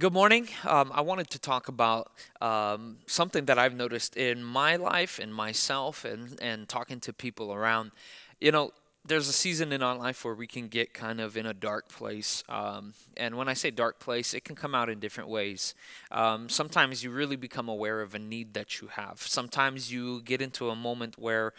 Good morning. I wanted to talk about something that I've noticed in my life and myself and talking to people around. You know, there's a season in our life where we can get kind of in a dark place. And when I say dark place, it can come out in different ways. Sometimes you really become aware of a need that you have. Sometimes you get into a moment where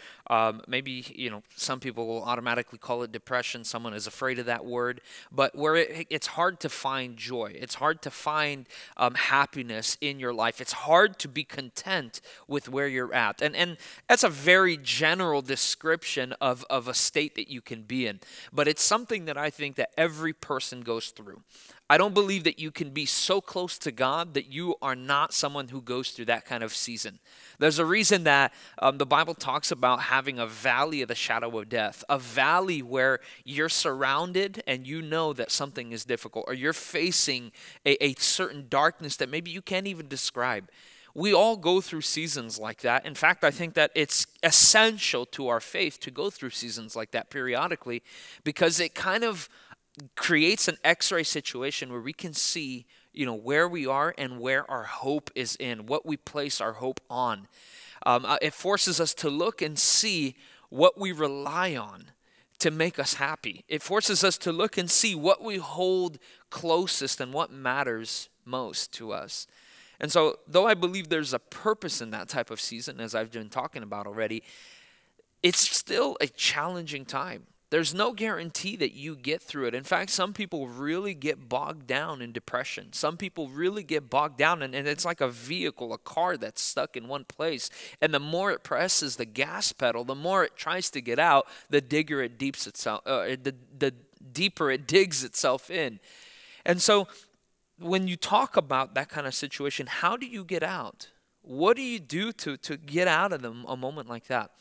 maybe, some people will automatically call it depression. Someone is afraid of that word, but where it's hard to find joy. It's hard to find happiness in your life. It's hard to be content with where you're at. And that's a very general description of a state that you can be in. But it's something that I think that every person goes through. I don't believe that you can be so close to God that you are not someone who goes through that kind of season. There's a reason that the Bible talks about having a valley of the shadow of death, a valley where you're surrounded and you know that something is difficult, or you're facing a certain darkness that maybe you can't even describe. We all go through seasons like that. In fact, I think that it's essential to our faith to go through seasons like that periodically, because it kind of creates an x-ray situation where we can see, where we are and where our hope is in, what we place our hope on. It forces us to look and see what we rely on to make us happy. It forces us to look and see what we hold closest and what matters most to us. And so, though I believe there's a purpose in that type of season, as I've been talking about already, it's still a challenging time. There's no guarantee that you get through it. In fact, some people really get bogged down in depression. Some people really get bogged down, and it's like a vehicle, a car that's stuck in one place. And the more it presses the gas pedal, the more it tries to get out, the deeper it digs itself in. And so, when you talk about that kind of situation, how do you get out? What do you do to get out of a moment like that?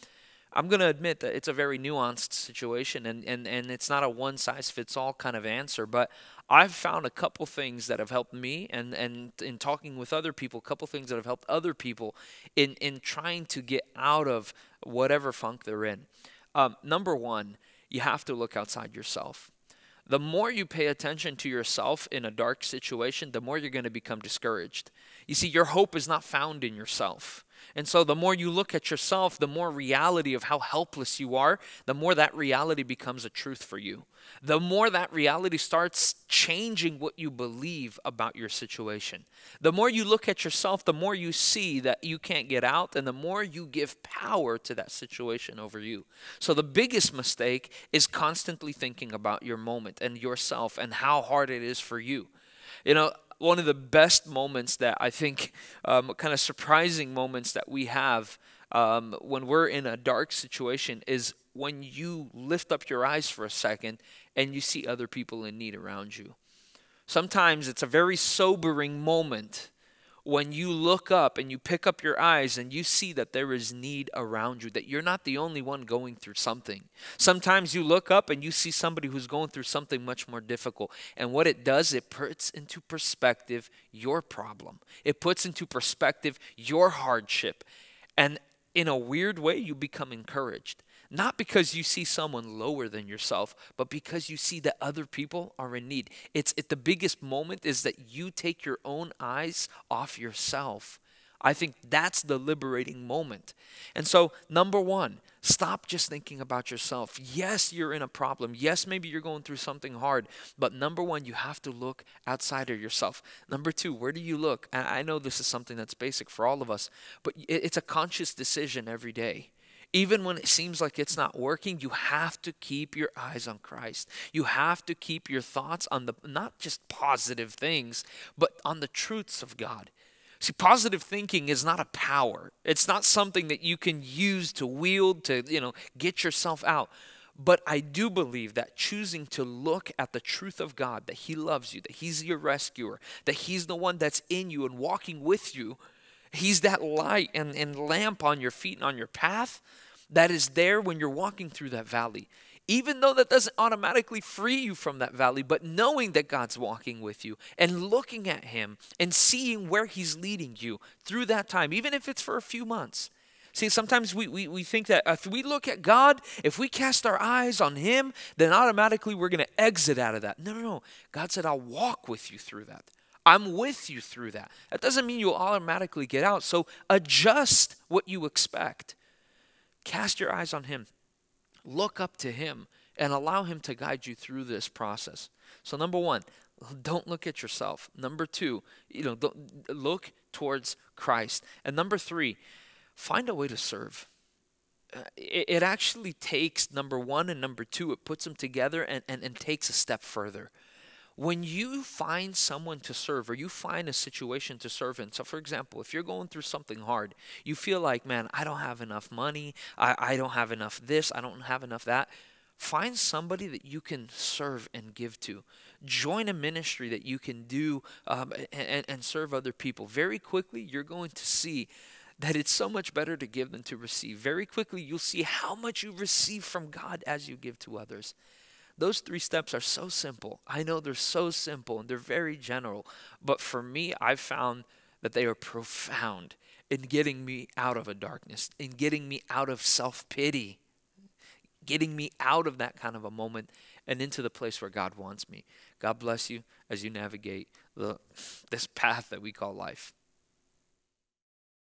I'm going to admit that it's a very nuanced situation, and it's not a one-size-fits-all kind of answer, but I've found a couple things that have helped me, and in talking with other people, a couple things that have helped other people in trying to get out of whatever funk they're in. Number one, you have to look outside yourself. The more you pay attention to yourself in a dark situation, the more you're going to become discouraged. You see, your hope is not found in yourself. And so the more you look at yourself, the more reality of how helpless you are, the more that reality becomes a truth for you. The more that reality starts changing what you believe about your situation. The more you look at yourself, the more you see that you can't get out, and the more you give power to that situation over you. So the biggest mistake is constantly thinking about your moment and yourself and how hard it is for you. One of the best moments that I think, kind of surprising moments that we have when we're in a dark situation is when you lift up your eyes for a second and you see other people in need around you. Sometimes it's a very sobering moment when you look up and you pick up your eyes and you see that there is need around you, that you're not the only one going through something. Sometimes you look up and you see somebody who's going through something much more difficult. And what it does, it puts into perspective your problem. It puts into perspective your hardship. And in a weird way, you become encouraged. Not because you see someone lower than yourself, but because you see that other people are in need. The biggest moment is that you take your own eyes off yourself. I think that's the liberating moment. And so, number one, stop just thinking about yourself. Yes, you're in a problem. Yes, maybe you're going through something hard. But number one, you have to look outside of yourself. Number two, where do you look? And I know this is something that's basic for all of us, but it's a conscious decision every day. Even when it seems like it's not working, you have to keep your eyes on Christ. You have to keep your thoughts on not just positive things, but on the truths of God. See, positive thinking is not a power. It's not something that you can use to wield to, get yourself out. But I do believe that choosing to look at the truth of God, that He loves you, that He's your rescuer, that He's the one that's in you and walking with you, He's that light and lamp on your feet and on your path that is there when you're walking through that valley. Even though that doesn't automatically free you from that valley, but knowing that God's walking with you and looking at Him and seeing where He's leading you through that time, even if it's for a few months. See, sometimes we think that if we look at God, if we cast our eyes on Him, then automatically we're going to exit out of that. No. God said, I'll walk with you through that. I'm with you through that. That doesn't mean you'll automatically get out. So adjust what you expect. Cast your eyes on him. Look up to him and allow him to guide you through this process. So number one, don't look at yourself. Number two, don't look towards Christ. And number three, find a way to serve. It actually takes number one and number two, it puts them together and takes a step further. When you find someone to serve, or you find a situation to serve in, so for example, if you're going through something hard, you feel like, man, I don't have enough money, I don't have enough this, I don't have enough that, find somebody that you can serve and give to. Join a ministry that you can do and serve other people. Very quickly, you're going to see that it's so much better to give than to receive. Very quickly, you'll see how much you receive from God as you give to others. Those 3 steps are so simple. I know they're so simple and they're very general. But for me, I've found that they are profound in getting me out of a darkness, in getting me out of self-pity, getting me out of that kind of a moment and into the place where God wants me. God bless you as you navigate this path that we call life.